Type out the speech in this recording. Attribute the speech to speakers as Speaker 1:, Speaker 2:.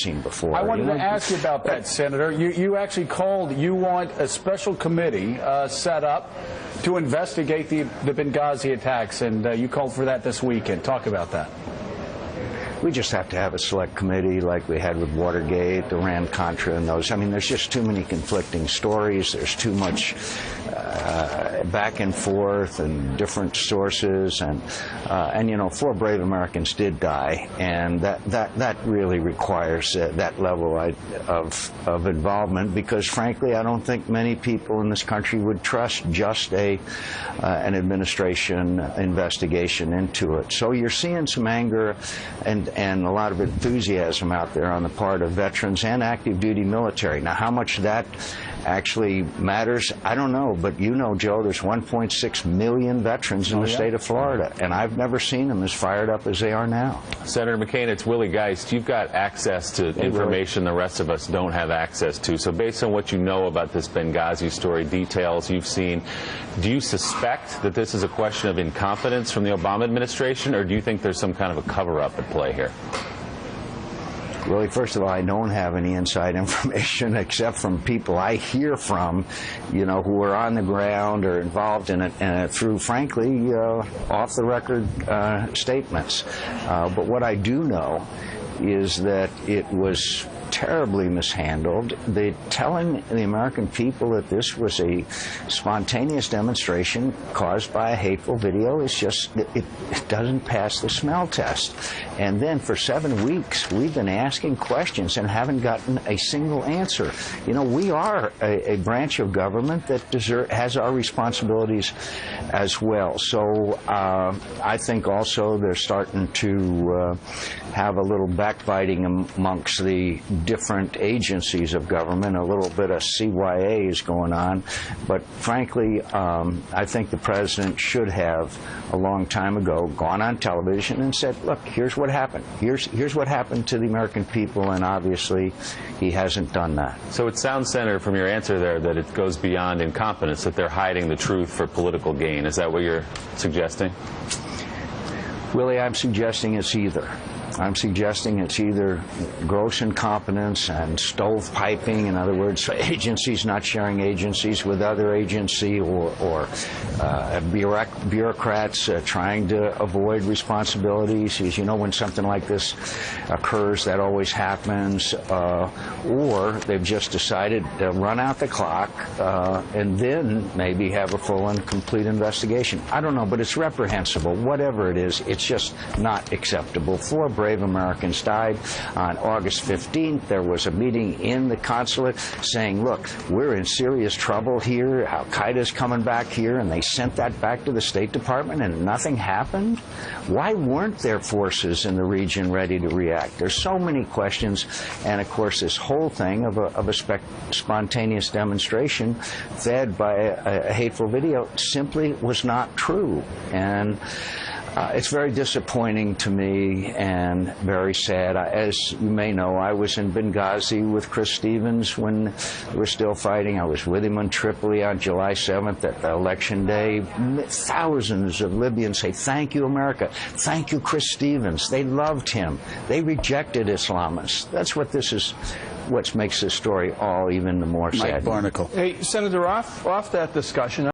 Speaker 1: seen before.
Speaker 2: I wanted to ask you about that, Senator. You actually you want a special committee set up to investigate the Benghazi attacks, and you called for that this weekend. Talk about that.
Speaker 1: We just have to have a select committee like we had with Watergate, Iran-Contra, and those. I mean, there's just too many conflicting stories. There's too much back and forth and different sources, and you know, 4 brave Americans did die, and that really requires that level of involvement, because frankly, I don't think many people in this country would trust just an administration investigation into it. So you're seeing some anger and a lot of enthusiasm out there on the part of veterans and active duty military. Now, how much that actually matters, I don't know, but you know, Joe, there's 1.6 million veterans in the state of Florida, and I've never seen them as fired up as they are now.
Speaker 3: Senator McCain, it's Willie Geist. You've got access to information the rest of us don't have access to. So based on what you know about this Benghazi story, details you've seen, do you suspect that this is a question of incompetence from the Obama administration, or do you think there's some kind of a cover-up at play here?
Speaker 1: Really, first of all, I don't have any inside information except from people I hear from, you know, who are on the ground or involved in it, and through, frankly, off-the-record statements. But what I do know is that it was terribly mishandled. Telling the American people that this was a spontaneous demonstration caused by a hateful video is just, it doesn't pass the smell test. And then for 7 weeks, we've been asking questions and haven't gotten a single answer. You know, we are a branch of government that has our responsibilities as well. So I think also they're starting to have a little backbiting amongst the different agencies of government. A little bit of CYA is going on. But frankly, I think the president should have, a long time ago, gone on television and said, look, here's what happened. Here's what happened to the American people, and obviously he hasn't done that.
Speaker 3: So it sounds, Senator, from your answer there, that it goes beyond incompetence, that they're hiding the truth for political gain. Is that what you're suggesting?
Speaker 1: Willie, I'm suggesting it's either. I'm suggesting it's either gross incompetence and stovepiping, in other words, agencies not sharing agencies with other agency, or bureaucrats trying to avoid responsibilities. As you know, when something like this occurs, that always happens. Or they've just decided to run out the clock and then maybe have a full and complete investigation. I don't know, but it's reprehensible. Whatever it is, it's just not acceptable. 4 brave Americans died. On August 15th, there was a meeting in the consulate saying, look, we're in serious trouble here. Al-Qaeda's coming back here, and they sent that back to the State Department, and nothing happened? Why weren't there forces in the region ready to react? There's so many questions, and of course, this whole thing of a spontaneous demonstration fed by a hateful video simply was not true. And it's very disappointing to me and very sad. As you may know, I was in Benghazi with Chris Stevens when we were still fighting. I was with him in Tripoli on July 7th at the election day. Thousands of Libyans say, thank you, America. Thank you, Chris Stevens. They loved him. They rejected Islamists. That's what this is, what makes this story all even more sad.
Speaker 2: Mike Barnacle. Hey, Senator, off that discussion,